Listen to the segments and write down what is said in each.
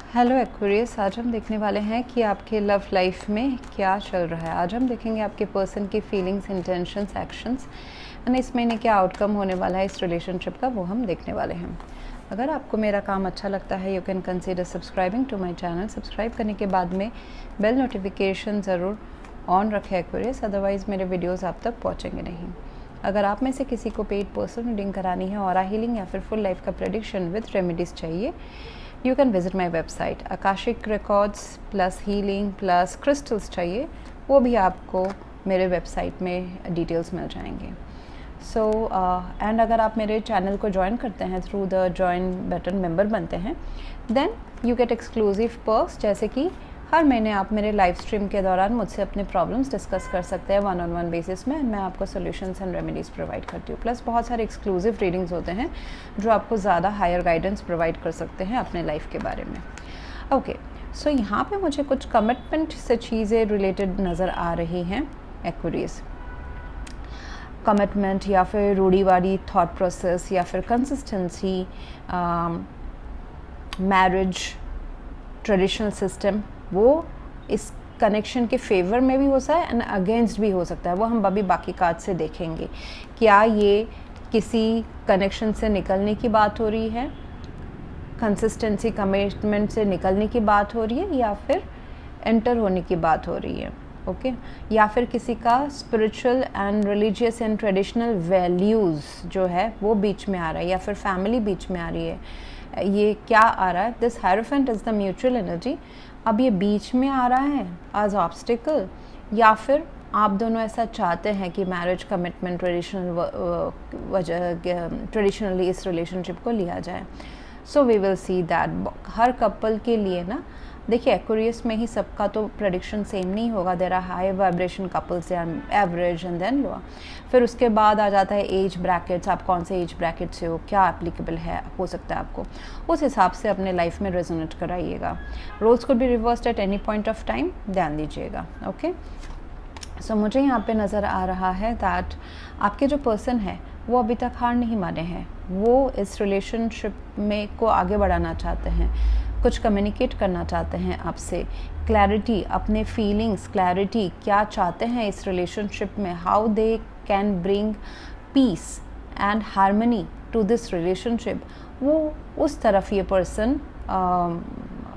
Hello Aquarius, आज हम देखने वाले हैं कि आपके लव लाइफ में क्या चल रहा है। आज हम देखेंगे आपके पर्सन की फीलिंग्स, इंटेंशंस, एक्शंस एंड इस महीने क्या आउटकम होने वाला है इस रिलेशनशिप का, वो हम देखने वाले हैं। अगर आपको मेरा काम अच्छा लगता है you can consider subscribing to my channel. Subscribe करने के बाद में बेल नोटिफिकेशन ज़रूर ऑन रखें एक्वेरियस, अदरवाइज़ मेरे वीडियोज़ आप तक पहुँचेंगे नहीं। अगर आप में से किसी को पेड पर्सन रीडिंग करानी है, ऑरा हीलिंग या फिर फुल लाइफ का प्रेडिक्शन विद रेमेडीज़ चाहिए, you can visit my website. Akashic records plus healing plus crystals चाहिए, वो भी आपको मेरे वेबसाइट में डिटेल्स मिल जाएंगे। एंड अगर आप मेरे चैनल को ज्वाइन करते हैं through the join button, member बनते हैं, then you get exclusive perks, जैसे कि हर महीने आप मेरे लाइव स्ट्रीम के दौरान मुझसे अपने प्रॉब्लम्स डिस्कस कर सकते हैं 1-on-1 बेसिस में। मैं आपको सॉल्यूशंस एंड रेमेडीज़ प्रोवाइड करती हूँ। प्लस बहुत सारे एक्सक्लूसिव रीडिंग्स होते हैं जो आपको ज़्यादा हायर गाइडेंस प्रोवाइड कर सकते हैं अपने लाइफ के बारे में। ओके, सो यहाँ पे मुझे कुछ कमिटमेंट से चीज़ें रिलेटेड नज़र आ रही हैं एक्वेरियस। कमिटमेंट या फिर रूढ़िवादी थॉट प्रोसेस या फिर कंसिस्टेंसी, मैरिज, ट्रेडिशनल सिस्टम, वो इस कनेक्शन के फेवर में भी हो सकता है एंड अगेंस्ट भी हो सकता है। वो हम अभी बाकी कार्ड से देखेंगे। क्या ये किसी कनेक्शन से निकलने की बात हो रही है, कंसिस्टेंसी कमिटमेंट से निकलने की बात हो रही है, या फिर एंटर होने की बात हो रही है। ओके, या फिर किसी का spiritual and religious and traditional values जो है वो बीच में आ रहा है, या फिर फैमिली बीच में आ रही है। ये क्या आ रहा है? This hierophant is the mutual energy. अब ये बीच में आ रहा है एज ऑब्स्टिकल, या फिर आप दोनों ऐसा चाहते हैं कि मैरिज कमिटमेंट ट्रेडिशनली इस रिलेशनशिप को लिया जाए। So we will see that. हर कपल के लिए ना, देखिए एक्वेरियस में ही सबका तो प्रेडिक्शन सेम नहीं होगा। There are high vibration couples, they are average and then lower. फिर उसके बाद आ जाता है एज ब्रैकेट्स, आप कौन से एज ब्रैकेट से हो, क्या एप्लीकेबल है हो सकता है आपको, उस हिसाब से अपने लाइफ में रेजोनेट कराइएगा। Roles could be reversed at any point of time, ध्यान दीजिएगा। ओके, सो मुझे यहाँ पे नज़र आ रहा है दैट आपके जो पर्सन है वो अभी तक हार नहीं माने हैं। वो इस रिलेशनशिप में को आगे बढ़ाना चाहते हैं, कुछ कम्युनिकेट करना चाहते हैं आपसे। क्लैरिटी, अपने फीलिंग्स, क्लैरिटी क्या चाहते हैं इस रिलेशनशिप में, how they can bring peace and harmony to this relationship, वो उस तरफ ये पर्सन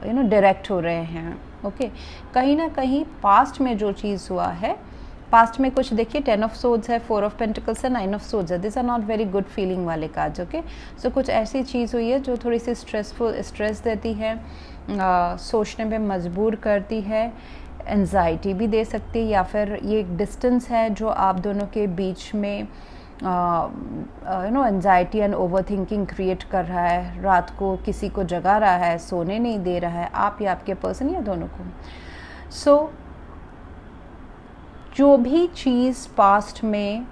डायरेक्ट हो रहे हैं। ओके, कहीं ना कहीं पास्ट में जो चीज़ हुआ है, पास्ट में कुछ देखिए 10 ऑफ सोर्ड्स है, 4 ऑफ पेंटिकल्स है, 9 ऑफ सोर्ड्स है। This are not very good feeling वाले कार्ड्स। ओके, सो कुछ ऐसी चीज़ हुई है जो थोड़ी सी स्ट्रेस देती है, सोचने पे मजबूर करती है, एंजाइटी भी दे सकती है, या फिर ये एक डिस्टेंस है जो आप दोनों के बीच में anxiety and over thinking create कर रहा है। रात को किसी को जगा रहा है, सोने नहीं दे रहा है, आप या आपके पर्सन या दोनों को। सो जो भी चीज़ पास्ट में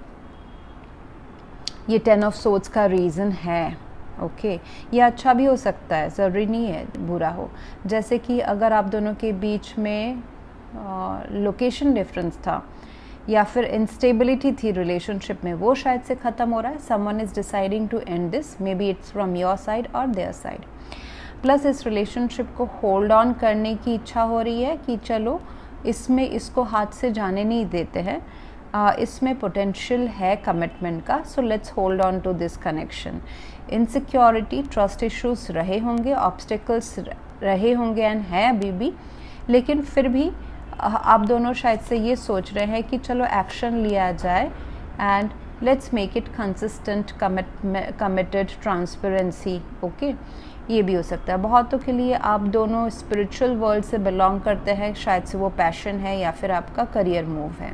ये 10 ऑफ सोर्ड्स का रीज़न है, ओके, ये अच्छा भी हो सकता है, ज़रूरी नहीं है बुरा हो। जैसे कि अगर आप दोनों के बीच में लोकेशन डिफरेंस था, या फिर इंस्टेबिलिटी थी रिलेशनशिप में, वो शायद से ख़त्म हो रहा है। Someone is deciding to end this, maybe it's from your side और देयर साइड। प्लस इस रिलेशनशिप को होल्ड ऑन करने की इच्छा हो रही है कि चलो इसमें इसको हाथ से जाने नहीं देते हैं, इसमें पोटेंशियल है कमिटमेंट का, so let's hold on to this connection. Insecurity, trust issues रहे होंगे, ऑब्स्टिकल्स रहे होंगे एंड है अभी भी, लेकिन फिर भी आप दोनों शायद से ये सोच रहे हैं कि चलो एक्शन लिया जाए and let's make it consistent, committed, transparency. Okay, ये भी हो सकता है। बहुतों के लिए आप दोनों स्पिरिचुअल वर्ल्ड से बिलोंग करते हैं, शायद से वो पैशन है, या फिर आपका करियर मूव है,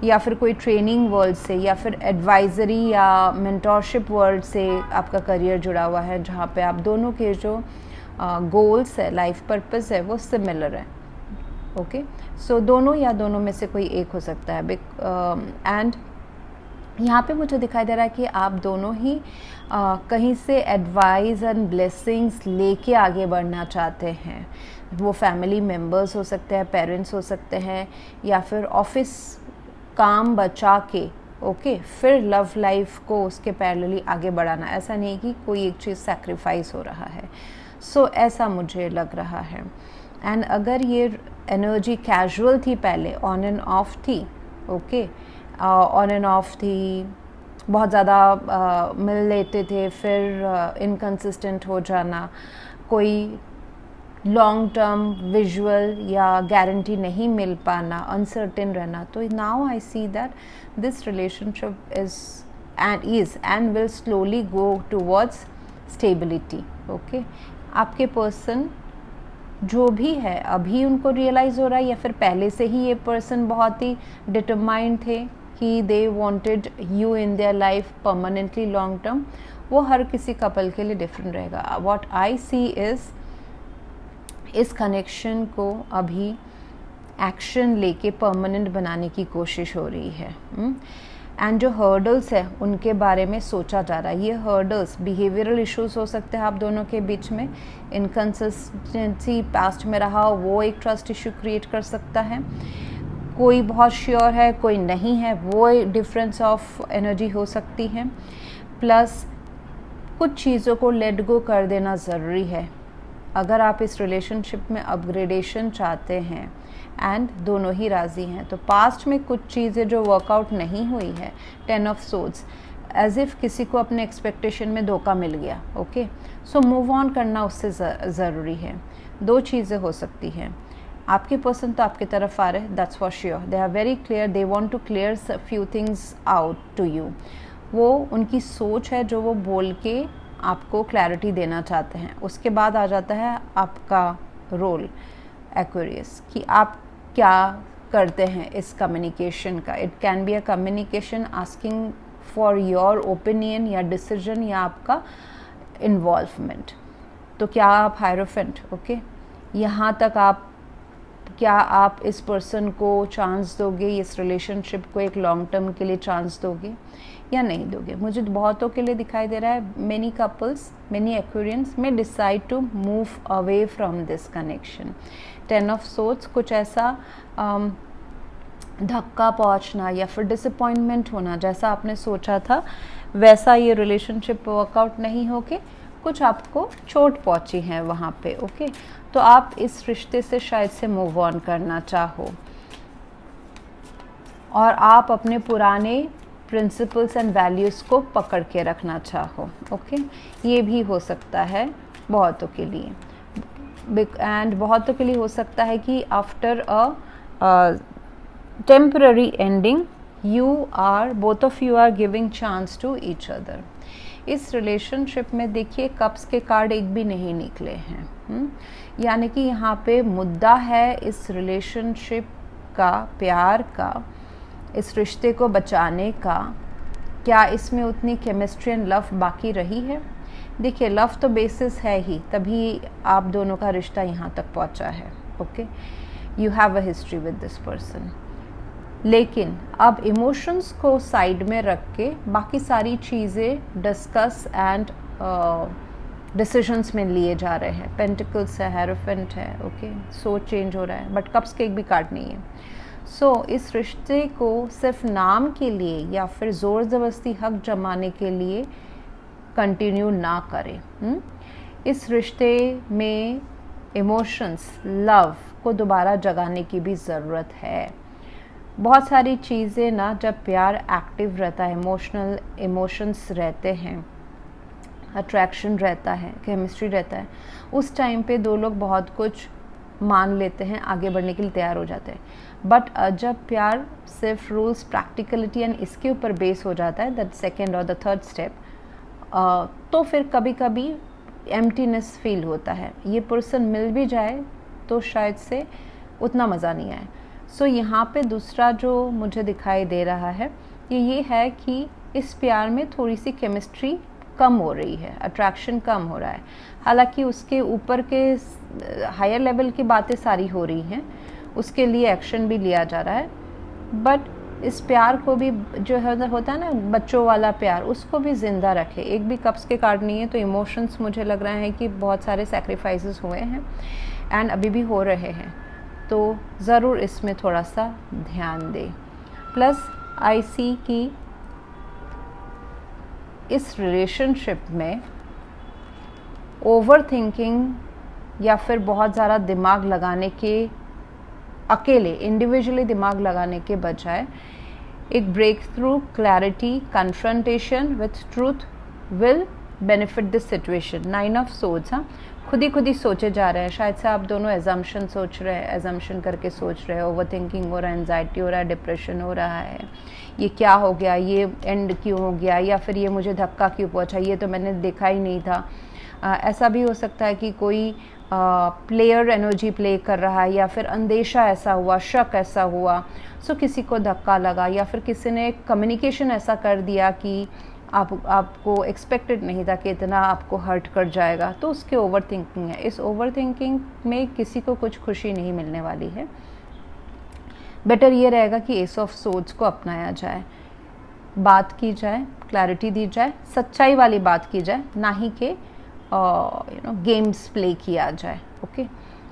या फिर कोई ट्रेनिंग वर्ल्ड से, या फिर एडवाइजरी या मेंटोरशिप वर्ल्ड से आपका करियर जुड़ा हुआ है, जहाँ पे आप दोनों के जो गोल्स है, लाइफ पर्पस है, वो सिमिलर है। ओके, सो दोनों या दोनों में से कोई एक हो सकता है। एंड यहाँ पे मुझे दिखाई दे रहा है कि आप दोनों ही कहीं से एडवाइस एंड ब्लेसिंग्स लेके आगे बढ़ना चाहते हैं। वो फैमिली मेम्बर्स हो सकते हैं, पेरेंट्स हो सकते हैं, या फिर ऑफिस काम बचा के, ओके, फिर लव लाइफ को उसके पैरेलली आगे बढ़ाना। ऐसा नहीं कि कोई एक चीज़ सैक्रिफाइस हो रहा है। सो ऐसा मुझे लग रहा है। एंड अगर ये एनर्जी कैजुअल थी पहले, ऑन एंड ऑफ थी, ओके, ऑन एंड ऑफ थी, बहुत ज़्यादा मिल लेते थे, फिर इनकंसिस्टेंट हो जाना, कोई लॉन्ग टर्म विजुअल या गारंटी नहीं मिल पाना, अनसर्टेन रहना, तो now I see that this relationship is and will slowly go towards stability. Okay, आपके पर्सन जो भी है अभी उनको रियलाइज़ हो रहा है, या फिर पहले से ही ये पर्सन बहुत ही डिटरमाइंड थे कि they wanted you in their life permanently long term, वो हर किसी कपल के लिए डिफरेंट रहेगा। व्हाट आई सी इज़ इस कनेक्शन को अभी एक्शन लेके परमानेंट बनाने की कोशिश हो रही है। एंड जो हर्डल्स है उनके बारे में सोचा जा रहा है। ये हर्डल्स बिहेवियरल इश्यूज हो सकते हैं आप दोनों के बीच में, इनकंसिस्टेंसी पास्ट में रहा हो वो एक ट्रस्ट इशू क्रिएट कर सकता है, कोई बहुत श्योर है कोई नहीं है, वो डिफरेंस ऑफ एनर्जी हो सकती है। प्लस कुछ चीज़ों को लेट गो कर देना ज़रूरी है अगर आप इस रिलेशनशिप में अपग्रेडेशन चाहते हैं एंड दोनों ही राज़ी हैं। तो पास्ट में कुछ चीज़ें जो वर्कआउट नहीं हुई है, 10 ऑफ सोर्ड्स, एज इफ़ किसी को अपने एक्सपेक्टेशन में धोखा मिल गया, ओके, सो मूव ऑन करना उससे ज़रूरी है। दो चीज़ें हो सकती हैं, आपके पर्सन तो आपकी तरफ आ रहे हैं, that's for sure, they are very clear, they want to clear few things out to you. वो उनकी सोच है जो वो बोल के आपको क्लैरिटी देना चाहते हैं। उसके बाद आ जाता है आपका रोल एक्वेरियस, कि आप क्या करते हैं इस कम्युनिकेशन का। It can be a communication asking for your opinion या डिसीजन या आपका इन्वॉल्वमेंट। तो क्या आप हायरोफेंट, ओके, यहाँ तक क्या आप इस पर्सन को चांस दोगे, इस रिलेशनशिप को एक लॉन्ग टर्म के लिए चांस दोगे या नहीं दोगे। मुझे बहुतों के लिए दिखाई दे रहा है मेनी कपल्स, मेनी एक्वेरियंस में decide to move away from this connection. 10 of swords, कुछ ऐसा धक्का पहुंचना या फिर डिसअपॉइंटमेंट होना, जैसा आपने सोचा था वैसा ये रिलेशनशिप वर्कआउट नहीं होके कुछ आपको चोट पहुंची है वहाँ पे, ओके। तो आप इस रिश्ते से शायद से मूव ऑन करना चाहो और आप अपने पुराने प्रिंसिपल्स एंड वैल्यूज़ को पकड़ के रखना चाहो, ओके। ये भी हो सकता है बहुतों के लिए, एंड बहुतों के लिए हो सकता है कि after a temporary ending both of you are giving chance to each other. इस रिलेशनशिप में देखिए कप्स के कार्ड एक भी नहीं निकले हैं, यानी कि यहाँ पे मुद्दा है इस रिलेशनशिप का, प्यार का, इस रिश्ते को बचाने का। क्या इसमें उतनी केमिस्ट्री एंड लव बाकी रही है? देखिए लव तो बेसिस है ही, तभी आप दोनों का रिश्ता यहाँ तक पहुँचा है, okay. You have a history with this person, लेकिन अब इमोशंस को साइड में रख के बाकी सारी चीज़ें डिस्कस एंड डिसीजंस में लिए जा रहे हैं। पेंटिकल्स है, हेरोफेंट है, ओके, सोच चेंज हो रहा है, बट कप्स के एक भी कार्ड नहीं है। सो इस रिश्ते को सिर्फ नाम के लिए या फिर ज़ोर ज़बरदस्ती हक जमाने के लिए कंटिन्यू ना करें। इस रिश्ते में इमोशंस, लव को दोबारा जगाने की भी ज़रूरत है। बहुत सारी चीज़ें ना, जब प्यार एक्टिव रहता है, इमोशंस रहते हैं, अट्रैक्शन रहता है, केमिस्ट्री रहता है, उस टाइम पे दो लोग बहुत कुछ मान लेते हैं, आगे बढ़ने के लिए तैयार हो जाते हैं। बट जब प्यार सिर्फ रूल्स, प्रैक्टिकलिटी एंड इसके ऊपर बेस हो जाता है, दैट सेकेंड और द थर्ड स्टेप, तो फिर कभी कभी एम्प्टीनेस फील होता है। ये पर्सन मिल भी जाए तो शायद से उतना मज़ा नहीं आए। सो यहाँ पे दूसरा जो मुझे दिखाई दे रहा है ये है कि इस प्यार में थोड़ी सी केमिस्ट्री कम हो रही है, अट्रैक्शन कम हो रहा है। हालांकि उसके ऊपर के हायर लेवल की बातें सारी हो रही हैं, उसके लिए एक्शन भी लिया जा रहा है, बट इस प्यार को भी जो है होता है ना बच्चों वाला प्यार, उसको भी ज़िंदा रखे। एक भी कप्स के कार्ड नहीं है, तो इमोशंस मुझे लग रहा है कि बहुत सारे सैक्रिफाइसेस हुए हैं एंड अभी भी हो रहे हैं, तो ज़रूर इसमें थोड़ा सा ध्यान दें। प्लस आई सी कि इस रिलेशनशिप में ओवर थिंकिंग या फिर बहुत ज़्यादा दिमाग लगाने के, अकेले इंडिविजुअली दिमाग लगाने के बजाय एक breakthrough, clarity, confrontation with truth will benefit this situation. 9 of swords, हाँ, खुद ही सोचे जा रहे हैं। शायद से आप दोनों एजम्पशन सोच रहे हैं, एजम्पशन करके सोच रहे हैं, ओवर थिंकिंग हो रहा है, एंजाइटी हो रहा है, डिप्रेशन हो रहा है, ये क्या हो गया, ये एंड क्यों हो गया, या फिर ये मुझे धक्का क्यों पहुंचा, ये तो मैंने देखा ही नहीं था। ऐसा भी हो सकता है कि कोई प्लेयर एनर्जी प्ले कर रहा है, या फिर अंदेशा ऐसा हुआ, शक ऐसा हुआ, सो किसी को धक्का लगा, या फिर किसी ने कम्युनिकेशन ऐसा कर दिया कि आपको एक्सपेक्टेड नहीं था कि इतना आपको हर्ट कर जाएगा, तो उसके ओवर थिंकिंग है। इस ओवर थिंकिंग में किसी को कुछ खुशी नहीं मिलने वाली है। बेटर ये रहेगा कि एस ऑफ सोर्ड्स को अपनाया जाए, बात की जाए, क्लैरिटी दी जाए, सच्चाई वाली बात की जाए, ना ही कि गेम्स प्ले किया जाए। ओके,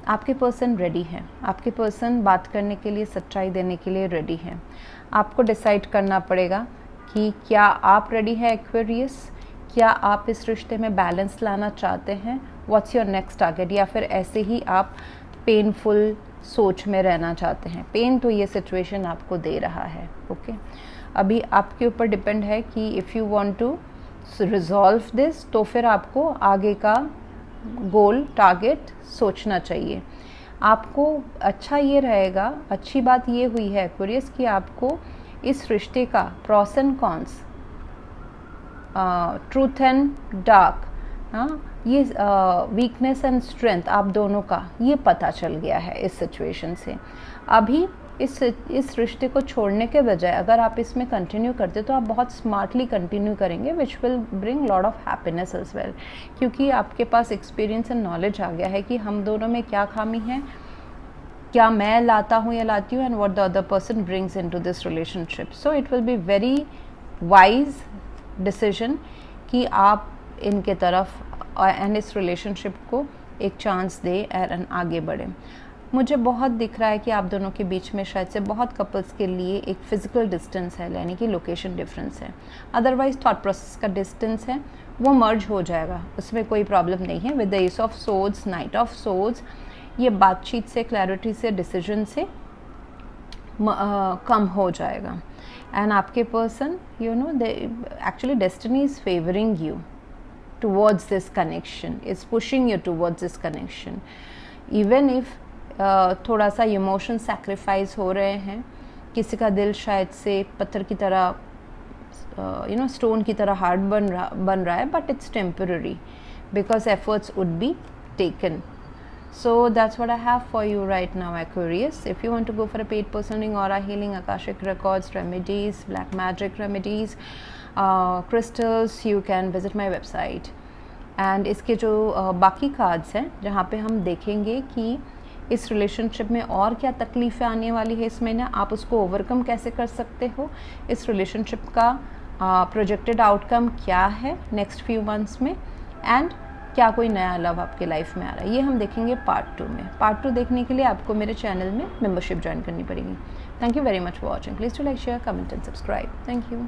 आपके पर्सन रेडी है, आपके पर्सन बात करने के लिए, सच्चाई देने के लिए रेडी है। आपको डिसाइड करना पड़ेगा कि क्या आप रेडी है एक्वेरियस, क्या आप इस रिश्ते में बैलेंस लाना चाहते हैं, व्हाट्स योर नेक्स्ट टारगेट, या फिर ऐसे ही आप पेनफुल सोच में रहना चाहते हैं। पेन तो ये सिचुएशन आपको दे रहा है। ओके, अभी आपके ऊपर डिपेंड है कि if you want to resolve this, तो फिर आपको आगे का गोल, टारगेट सोचना चाहिए। आपको अच्छा ये रहेगा, अच्छी बात ये हुई है एक्वेरियस कि आपको इस रिश्ते का pros and cons, truth and dark, हाँ, ये वीकनेस एंड स्ट्रेंथ आप दोनों का ये पता चल गया है इस सिचुएशन से। अभी इस रिश्ते को छोड़ने के बजाय अगर आप इसमें कंटिन्यू करते तो आप बहुत स्मार्टली कंटिन्यू करेंगे, which will bring lot of happiness as well, क्योंकि आपके पास एक्सपीरियंस एंड नॉलेज आ गया है कि हम दोनों में क्या खामी है, क्या मैं लाता हूँ या लाती हूँ, and what the other person brings into this relationship. So it will be very wise decision कि आप इनके तरफ एंड इस रिलेशनशिप को एक चांस दे एंड आगे बढ़े। मुझे बहुत दिख रहा है कि आप दोनों के बीच में शायद से बहुत कपल्स के लिए एक फिजिकल डिस्टेंस है, यानी कि लोकेशन डिफरेंस है। अदरवाइज थॉट प्रोसेस का डिस्टेंस है, वो मर्ज हो जाएगा, उसमें कोई प्रॉब्लम नहीं है। With the S of swords, night of swords, ये बातचीत से, क्लैरिटी से, डिसीजन से कम हो जाएगा। एंड आपके person, you know, actually destiny is favouring you towards this connection, is pushing you towards this connection, even if थोड़ा सा इमोशन सैक्रिफाइस हो रहे हैं, किसी का दिल शायद से पत्थर की तरह, स्टोन की तरह हार्ड बन रहा है, but it's temporary because efforts would be taken. So that's what I have for you right now, Aquarius. If you want to go for a paid personal reading, aura healing, Akashic records, remedies, black magic remedies, crystals, you can visit my website. And इसके जो बाकी cards हैं जहाँ पे हम देखेंगे कि इस रिलेशनशिप में और क्या तकलीफ़ें आने वाली है इस महीने, आप उसको ओवरकम कैसे कर सकते हो, इस रिलेशनशिप का प्रोजेक्टेड आउटकम क्या है नेक्स्ट फ्यू मंथ्स में, एंड क्या कोई नया लव आपके लाइफ में आ रहा है, ये हम देखेंगे पार्ट 2 में. पार्ट 2 देखने के लिए आपको मेरे चैनल में मेंबरशिप ज्वाइन करनी पड़ेगी. Thank you very much for watching. Please to like, share, comment and subscribe. Thank you.